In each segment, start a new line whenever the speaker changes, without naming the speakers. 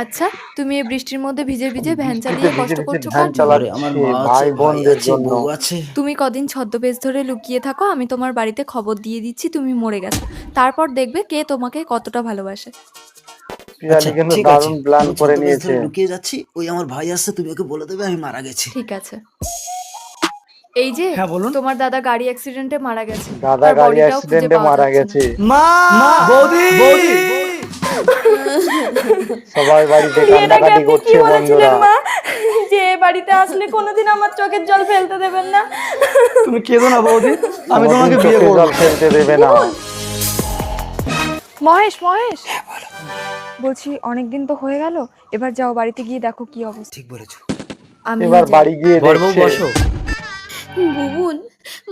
আচ্ছা, তুমি এই বৃষ্টির মধ্যে ভিজে, ভিজে ভ্যান
বৃষ্টিতে
চালিয়ে
ভিজে
কষ্ট
ভিজে
করছো
ভ্যান
কার জন্য?
ঘরে আমার
চালাচ্ছে
মা আছে,
ভাই
ভাই
বোনদের
আছে,
জন্য।
বউ আছে।
তুমি কদিন ছদ্মবেশ ধরে লুকিয়ে থাকো, আমি তোমার বাড়িতে খবর দিয়ে দিচ্ছি তুমি মরে গেছো। তারপর দেখবে কে তোমাকে কতটা ভালোবাসে।
আচ্ছা
পিয়ালি কিন্তু
ঠিক আছে,
দারুণ প্ল্যান
আমি
করে
ছদ্মবেশ
নিয়েছে।
ধরে লুকিয়ে যাচ্ছি। ওই আমার ভাই আসছে, তুমি ওকে বলে দেবে আমি মারা গেছি।
ঠিক আছে। এই যে
হ্যাঁ বলুন।
তোমার দাদা গাড়ি অ্যাক্সিডেন্টে মারা গেছে।
দাদা
তার
গাড়ি
বডিটাও খুঁজে
অ্যাক্সিডেন্টে
পাওয়া
মারা
যাচ্ছে না।
গেছে।
মা বৌদি বৌদি
সবাই বাড়িতে
এর আগে
কান্নাকাটি
আপনি কি
করছে
বলেছিলেন
বন্ধুরা।
মা, যে এ বাড়িতে আসলে কোনোদিন আমার চোখের জল ফেলতে দেবেন না?
তুমি কেঁদো না বৌদি, আমি
কোনোদিন
তোমাকে বিয়ে
চোখে
করবো।
জল ফেলতে দেবে না।
মহেশ মহেশ, বলছি অনেকদিন তো হয়ে গেল, এবার যাও বাড়িতে গিয়ে দেখো কি অবস্থা।
ঠিক বলেছো।
আমি
এবার বাড়ি গিয়ে দেখছে
বুবুন,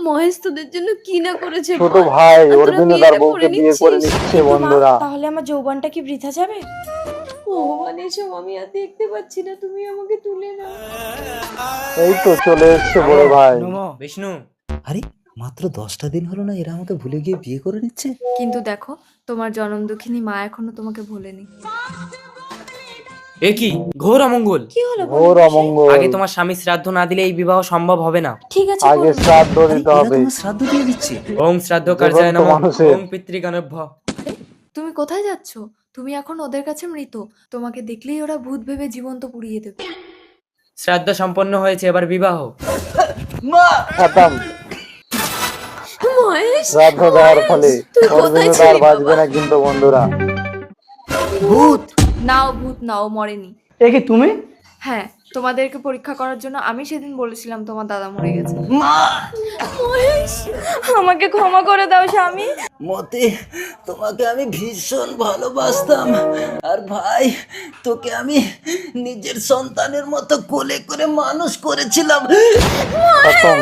মহেশ তোদের জন্য কি না করেছে
ছোট
বল?
ভাই
আর তোরা
অরবিন্দ তার
বিয়েটা
বউকে বিয়ে করে
নিচ্ছিস।
নিচ্ছে
কিন্তু মা,
বন্ধুরা।
তাহলে আমার যৌবনটা কি বৃথা যাবে?
ভগবান, এসব আমি আর দেখতে পাচ্ছি না, তুমি আমাকে তুলে নাও।
এই তো চলে এসছে বড় ভাই।
বিষ্ণু,
আরে মাত্র 10টা দিন হলো না, এরা আমাকে ভুলে গিয়ে বিয়ে করে নিচ্ছে।
কিন্তু দেখো, তোমার জনম দুঃখিনী মা এখনো তোমাকে ভোলেনি।
এ কি ঘোর অমঙ্গল!
কি হলো
ঘোর অমঙ্গল।
আগে তোমার স্বামী শ্রাদ্ধ না দিলে এই বিবাহ সম্ভব হবে না।
ঠিক আছে
আগে
বলুন।
শ্রাদ্ধ
আরে,
দিতে
এরা
হবে।
তোমার শ্রাদ্ধ দিয়ে দিচ্ছে।
ওং শ্রাদ্ধ কার্যায়
জীবন্ত
নমঃ,
মানুষের।
ওং পিতৃগণভ্য।
তুমি কোথায় যাচ্ছ? তুমি এখন ওদের কাছে মৃত। তোমাকে দেখলেই ওরা ভূত ভেবে জীবন্ত পুড়িয়ে দেবে।
শ্রাদ্ধ সম্পন্ন হয়েছে, এবার বিবাহ।
খতম।
মহেশ,
শ্রাদ্ধ দেওয়ার ফলে
তুই কোথায়
অরবিন্দ
ছিলি
আর বাঁচবে
বাবা?
না কিন্তু বন্ধুরা।
ভূত।
নাও ভূত নাও, মরেনি।
এ কি তুমি?
হ্যাঁ, তোমাদেরকে পরীক্ষা করার জন্য আমি সেদিন বলেছিলাম তোমার দাদা মরে গেছে।
মহেশ, আমাকে ক্ষমা করে দাও স্বামী।
মতে, তোমাকে আমি ভীষণ ভালোবাসতাম। আর ভাই, তোকে আমি নিজের সন্তানের মতো কোলে করে মানুষ করেছিলাম।
খতম।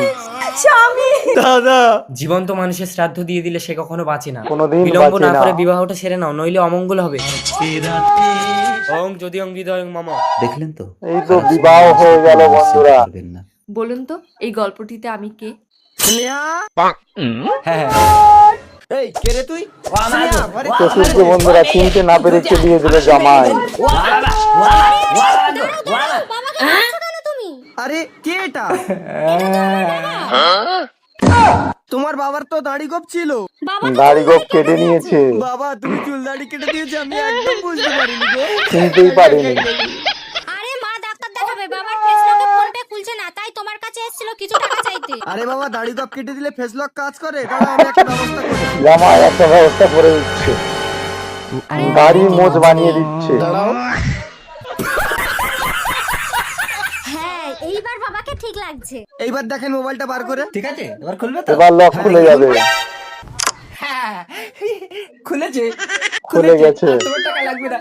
স্বামী,
দাদা
জীবন্ত মানুষের শ্রাদ্ধ দিয়ে দিলে সে কখনো বাঁচে না।
কোনোদিন
বিলম্ব
বাঁচে
না
না।
করে বিবাহটা সেরে নাও, নইলে অমঙ্গল হবে। ওং যদি অং হৃদয় মম।
দেখলেন তো,
এই তো বিবাহ হয়ে গেল বন্ধুরা।
পারবেন না।
বলুন তো এই গল্পটিতে আমি কে?
এই কে রে তুই?
চতুর্থ বন্ধুরা চিনতে না পেরে দিয়ে দিল জামাই।
আরে কে এটা? তোমার বাবার তো দাড়ি গোপ ছিল।
দাড়ি গোপ কেটে নিয়েছে,
বাবা তুমি চুল দাড়ি কেটে দিয়েছো, আমি একদম বুঝতে পারিনি গো।
চিনতেই পারেনি।
আরে মা ডাক্তার দেখাবে, বাবার ফেসলকে ফোন পে খুলছে না, তাই তোমার কাছে এসেছিল কিছু টাকা চাইতে।
আরে বাবা, দাড়ি গোপ কেটে দিলে ফেস লক কাজ করে? দাঁড়াও, আমি একটা ব্যবস্থা করি।
জামাই একটা ব্যবস্থা করে দিচ্ছে, দাড়ি মোজ বানিয়ে দিচ্ছে।
হ্যাঁ, এইবার বাবাকে ঠিক লাগছে।
এইবার দেখেন মোবাইলটা বার করে। ঠিক আছে, এবার খুলবে তো?
এবার লক খুলে যাবে।
খুলেছে,
খুলে গেছে।
তোমার টাকা লাগবে না।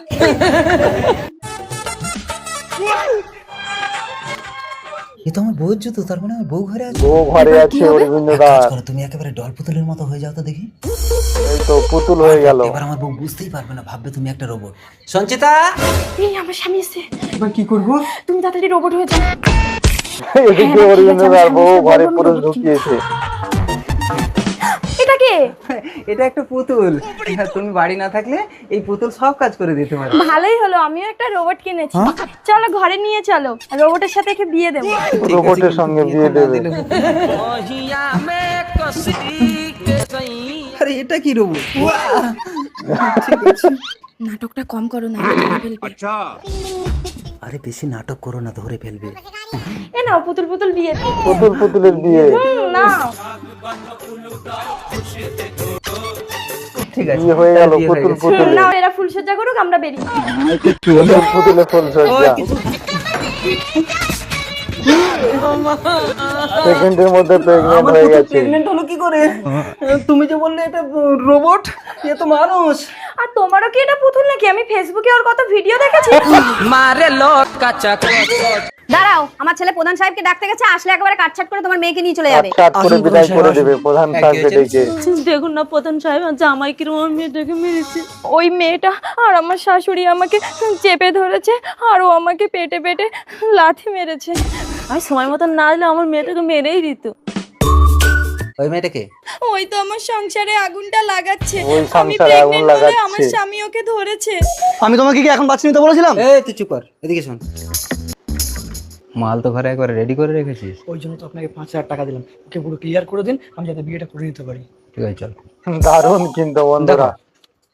এ তো আমার বউয়ের জুতো, তার মানে আমার বউ ঘরে আছে।
ও ঘরে আছে অরবিন্দ
এক
দাস।
কাজ করো, তুমি একেবারে ডল পুতুলের মতো হয়ে যাও তো দেখি।
এই তো পুতুল হয়ে গেল।
এবার আমার বউ বুঝতেই পারবে না, ভাববে তুমি একটা রোবট। সঞ্চিতা,
এই আমার স্বামী এসে,
এবার কি করবো?
তুমি তাড়াতাড়ি রোবট হয়ে যাও।
এদিকে অরবিন্দ দাস বউ ঘরে পুরুষ ঢুকিয়েছে।
এটা কে?
এটা একটা পুতুল। তুমি বাড়ি না থাকলে এই পুতুল সব কাজ করে দিতে পারে।
ভালোই হলো, আমিও একটা রোবট কিনেছি। চলো ঘরে নিয়ে চলো, রোবটের সাথে একে বিয়ে দেবো।
রোবটের সঙ্গে বিয়ে দেবে।
আরে এটা কি রোবট?
নাটকটা কম করো না,
আরে বেশি নাটক করো না, ধরে ফেলবে।
এ নাও পুতুল পুতুল বিয়ে।
পুতুল পুতুলের বিয়ে।
না,
ঠিক আছে,
বিয়ে হয়ে গেল
বিয়ে হয়ে
পুতুল
গেছে।
পুতুলের।
নাও এরা ফুলসজ্জা করুক, আমরা বেরিয়ে।
পুতুল পুতুলে ফুল সজ্জা। সেকেন্ডের মধ্যে প্রেগনেন্ট
আমার
হয়ে
পুতুল
গেছে।
প্রেগনেন্ট হলো কি করে? তুমি যে বললে এটা রোবট, এ তো মানুষ।
আর তোমারও কি এটা পুতুল নাকি? আমি ফেসবুকে ওর কত ভিডিও দেখেছি।
মারে লোক কাঁচা।
দাঁড়াও, আমার ছেলে প্রধান সাহেবকে ডাকতে গেছে, আসলে একেবারে কাটছাট করে তোমার মেয়েকে নিয়ে চলে যাবে।
কাট করে বিদায় করে দেবে প্রধান সাহেবকে ডেকে।
দেখুন না প্রধান সাহেব, জামাই কিরম আমার মেয়েটাকে মেরেছে। ওই মেয়েটা আর আমার শাশুড়ি আমাকে চেপে ধরেছে, আর ও আমাকে পেটে পেটে লাথি মেরেছে। আমি সময় মতন না দিলে আমার মেয়েটাকে মেরেই দিত।
ওই মেয়েটাকে
ওই তো আমার সংসারে আগুনটা লাগাচ্ছে।
ওই
আমি
সংসারে আগুন
প্রেগনেন্ট বলে
লাগাচ্ছে।
আমার স্বামী ওকে ধরেছে।
আমি তোমাকে কি এখন বাচ্চা নিতে বলেছিলাম?
এই তুই চুপ কর, এদিকে শোন। মাল তো ঘরে একবার রেডি করে রেখেছিস।
ওই জন্য তো আপনাকে 5,000 টাকা দিলাম, ওকে পুরো ক্লিয়ার করে দিন, আমি যাতে বিয়েটা করে নিতে পারি।
ঠিক আছে চল।
দারুণ কিন্তু বন্ধুরা।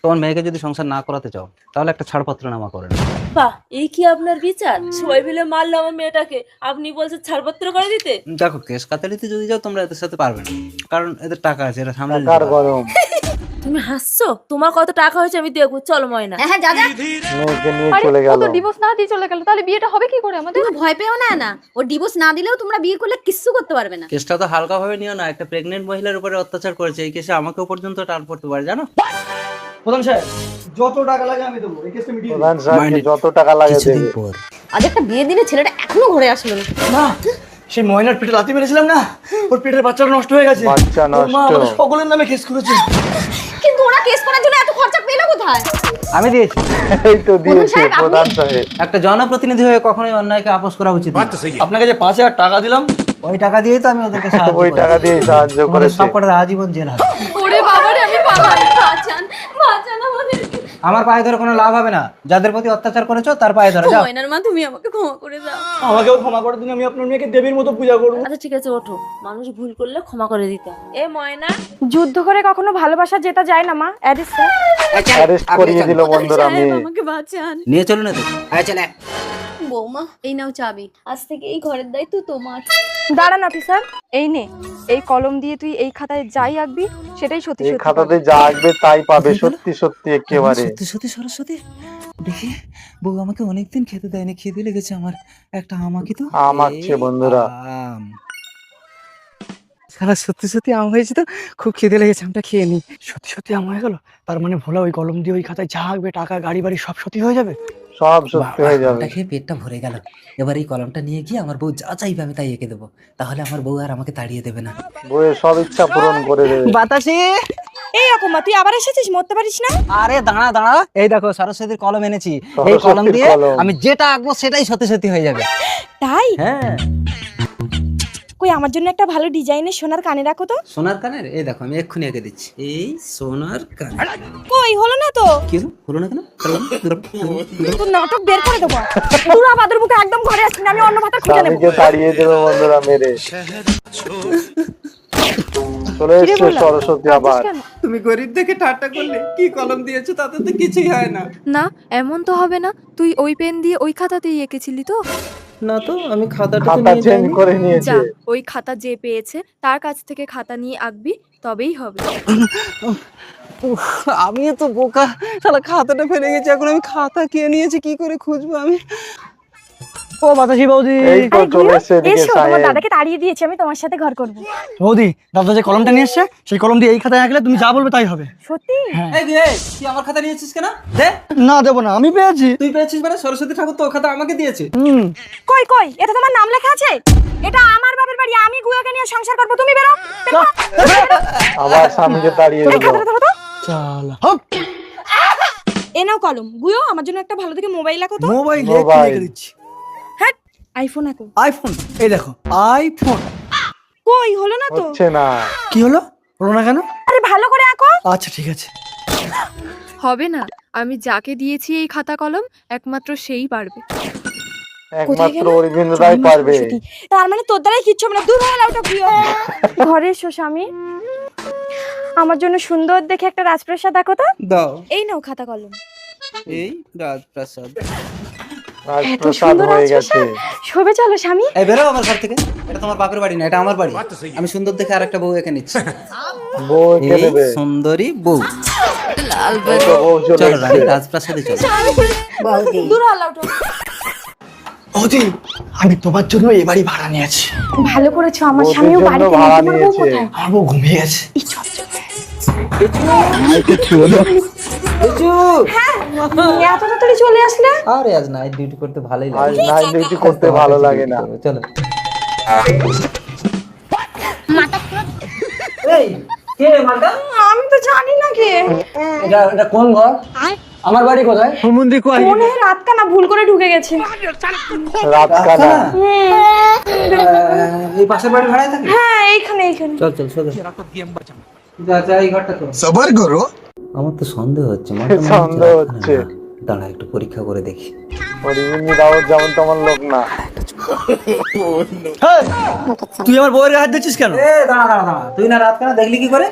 তোমার মেয়েকে যদি সংসার না করাতে চাও তাহলে একটা ছাড়পত্র নামা করে নাও।
বাহ, এই কি আপনার বিচার? সবাই মিলে মারলো আমার মেয়েটাকে, আপনি বলছেন ছাড়পত্র করে দিতে?
দেখো কেস কাতারিতে যদি যাও তোমরা এদের সাথে পারবে না, কারণ এদের টাকা আছে, এরা সামনে
টাকার গরম।
তুমি হাসছো? তোমার কত টাকা হয়েছে আমি দেখবো, চলো ময়না।
হ্যাঁ যা যা।
মেয়েকে নিয়ে চলে গেল।
ডিভোর্স না দিয়ে চলে গেল, তাহলে বিয়েটা হবে কি করে আমাদের?
তুমি ভয় পেও না। ও ডিভোর্স না দিলেও তোমরা বিয়ে করলে কিচ্ছু করতে পারবে না।
কেসটা তো হালকা ভাবে নিও না, একটা প্রেগনেন্ট মহিলার উপরে অত্যাচার করেছে, এই কেসে আমাকেও পর্যন্ত টান পড়তে পারে জানো।
প্রধান সাহেব যত টাকা লাগে আমি দেবো, এই কেসটা মিটিয়ে দিন।
প্রধান সাহেবকে যত টাকা লাগে দেবে।
আজ একটা বিয়ের দিনে ছেলেটা এখনো ঘরে আসলো না।
না, সেই ময়নার পেটে লাথি মেরেছিলাম না, ওর পেটের বাচ্চাটা নষ্ট হয়ে গেছে।
বাচ্চা
ওর মা
নষ্ট।
আমাদের সকলের নামে কেস করেছে।
কিন্তু ওরা কেস করার জন্য এত খরচা পেলো কোথায়?
আমি দিয়েছি।
এই তো দিয়েছে প্রধান সাহেব।
একটা জনপ্রতিনিধি হয়ে কখনোই অন্যায়কে আপোষ করা উচিত না।
আপনাকে যে 5,000 টাকা দিলাম,
ওই টাকা দিয়েই তো আমি ওদেরকে সাহায্য
ওই
করেছি।
টাকা দিয়ে সাহায্য
তোমাদের
করেছে।
সবকটার আজীবন জেল হবে।
ওরে বাবারে, আমি পাগল।
বাঁচান বাঁচান আমাদেরকে।
আমার পায়ে ধরে কোনো লাভ হবে না, যাদের প্রতি অত্যাচার করেছো তার পায়ে ধরে যাও।
ময়নার মা, তুমি আমাকে ক্ষমা করে দাও।
আমাকেও ক্ষমা করে দিন, আমি আপনার মেয়েকে দেবীর মতো পূজা করবো।
আচ্ছা ঠিক আছে, ওঠো। মানুষ ভুল করলে ক্ষমা করে দিতে হয়। এ ময়না,
যুদ্ধ করে কখনো ভালোবাসা জেতা যায় না মা, অ্যারেস্ট।
অ্যারেস্ট করিয়ে দিল বন্ধুরা মেয়ে।
আমাকে বাঁচান।
নিয়ে চলুন এদের। আয় চলে।
বৌমা, এই নাও চাবি। আজ থেকে এই ঘরের দায়িত্ব তোমার।
দাঁড়ান অফিসার, এই নে, এই কলম দিয়ে তুই এই খাতায় যাই আঁকবি সেটাই সত্যি
এই
সত্যি
খাতাতে
পাবি।
যা আসবে তাই পাবে, সত্যি সত্যি একেবারে।
সত্যি সত্যি সরস্বতী, দেখি বউ আমাকে অনেকদিন খেতে দেয়নি, খিদে লেগেছে আমার, একটা আমাকে তো
আম আঁকছে বন্ধুরা।
আম। সারা সত্যি সত্যি আম হয়েছে তো, খুব খিদে লেগেছে, আমটা খেয়ে নি।
সত্যি সত্যি আমার হয়ে গেল। তার মানে ভোলা ওই কলম দিয়ে ওই খাতায় যা আঁকবে, টাকা গাড়ি বাড়ি সব সত্যি হয়ে যাবে।
সব সত্যি হয়ে যাবে।
আমটা খেয়ে পেটটা ভরে গেল। এবার এই কলমটা নিয়ে গিয়ে আমার বউ যা চাইবে আমি তাই এঁকে দেবো, তাহলে আমার বউ আর আমাকে তাড়িয়ে দেবে না।
বইয়ের সব ইচ্ছা পূরণ করে দেবে।
বাতাসি,
এই অকুমা, তুই আবার এসেছিস, মরতে পারিস না?
আরে দাঁড়া দাঁড়া, এই দেখো সরস্বতীর কলম এনেছি। এই
সরস্বতীর
কলম দিয়ে
কলম।
আমি যেটা আঁকবো সেটাই সত্যি সত্যি হয়ে যাবে।
তাই?
হ্যাঁ।
কই আমার জন্য একটা ভালো ডিজাইনের সোনার কানে রাখো তো।
সোনার কানের, এই দেখো আমি এক্ষুনি এঁকে দিচ্ছি। এই সোনার কানের।
কই হলো না তো?
কি হলো? হলো না কেন?
তোর নাটক বের করে দেবো। পুরো বাদুর মুখে একদম ঘরে আসবি না, আমি অন্য ভাতা খুঁজে নেবো।
স্বামীকে তাড়িয়ে দেবে বন্ধুরা মেরে। চলে এসছে সরস্বতী আবার।
তুমি গরিব দেখে ঠাট্টা করলে, কি কলম দিয়েছো তাতে তো কিছুই হয় না।
না, এমন তো হবে না। তুই ওই পেন দিয়ে ওই খাতাতেই এঁকেছিলি তো?
না তো, আমি খাতাটা
খাতা চেঞ্জ করে
যা,
নিয়েছে।
ওই খাতা যে পেয়েছে তার কাছ থেকে খাতা নিয়ে আঁকবি, তবেই হবে।
আমি তো বোকা, শালা খাতাটা ফেলে গেছি, এখন আমি খাতা কে নিয়েছি, কি করে খুঁজবো আমি?
ও বাতাসি বৌদি।
এই তো চলে এসছে এদিকে
এসো, তোমার
সাহেব।
দাদাকে তাড়িয়ে দিয়েছি, আমি তোমার সাথে ঘর করব।
বৌদি, দাদা যে কলমটা নিয়ে এসছে, সেই কলম দিয়ে এই খাতায় আঁকলে তুমি যা বলবে তাই হবে।
সত্যি?
এই দে, তুই আমার খাতা নিয়েছিস কেন? দে।
না দেবো না, আমি পেয়েছি।
তুই পেয়েছিস মানে সরস্বতী ঠাকুর তো ও খাতা আমাকে দিয়েছে।
কই কই, এটা তোমার নাম লেখা আছে? এটা আমার বাবার বাড়ি, আমি গুয়াকে নিয়ে সংসার করব, তুমি বেরো।
আবার স্বামীকে তাড়িয়ে দিল।
খাতাটা ধরো তো।
চাল হপ।
এ নাও কলম। গুয়ো, আমার জন্য একটা ভালো দেখে মোবাইল রাখো তো।
Mobile
mobile.
রেখে দিচ্ছি।
হ্যাঁ, আইফোন রাখো।
আইফোন, এই দেখো আইফোন।
কই হলো না তো?
হচ্ছে না।
কি হলো? হলো না কেন?
আরে ভালো করে আঁকো।
আচ্ছা ঠিক আছে।
হবে না, আমি যাকে দিয়েছি এই খাতা কলম একমাত্র সেই পারবে।
একমাত্র অরবিন্দটাই পারবে।
তার মানে তোর দ্বারাই কিচ্ছু হবে না, দূর হয়ে লাউটা প্রিয়। ঘরে এসো স্বামী, আমার জন্য সুন্দর দেখে একটা রাজপ্রাসাদ দেখো তো।
দাও।
এই নাও খাতা কলম।
এই রাজপ্রাসাদ।
রাজপ্রসাদ হয়ে গেছে।
শোবে চলো স্বামী।
এই বেরো আমার ঘর থেকে, এটা তোমার বাপের বাড়ি না, এটা আমার বাড়ি। আমি সুন্দর দেখে আরেকটা বউ এখানে নিচ্ছি।
বউ এঁকে
এই
দেবে।
সুন্দরী বউ।
এই তো বউ চলে
চলো রানী,
এসছে।
রাজপ্রাসাদে চলো।
দূর হয়ে লাউটা।
বৌদি, আমি তোমার জন্য এই বাড়ি ভাড়া নিয়েছি।
ভালো করেছো, আমার
বউদের
স্বামীও
জন্য
বাড়িতে
ভাড়া
নেই, তোমার বউ
নিয়েছে।
কোথায়?
আমার বউ ঘুমিয়ে গেছে।
এত তাড়াতাড়ি চলে আসলে?
আরে আজ নাইট ডিউটি করতে ভালোই
আজ
লাগে।
নাইট ডিউটি করতে ভালো লাগে না।
চলো। এই কে রে মালটা?
আমি তো জানি না কে।
এটা কোন ঘর?
আমার বাড়ি কোথায়?
মনে হয় রাত কানা ভুল করে ঢুকে গেছে।
রাত কানা।
এই পাশের বাড়ি ভাড়ায় থাকে?
হ্যাঁ এইখানে এইখানে।
চল চল সোজা যা এই ঘরটা তো। আমার তো সন্দেহ হচ্ছে,
সন্দেহ হচ্ছে।
দাঁড়া একটু পরীক্ষা করে দেখি।
ওর এমনি দাওয়াত যেমন তেমন লোক না।
তুই আমার বউয়ের হাত দিচ্ছিস কেন?
দাঁড়া তুই না রাত কানা দেখলি কি করে?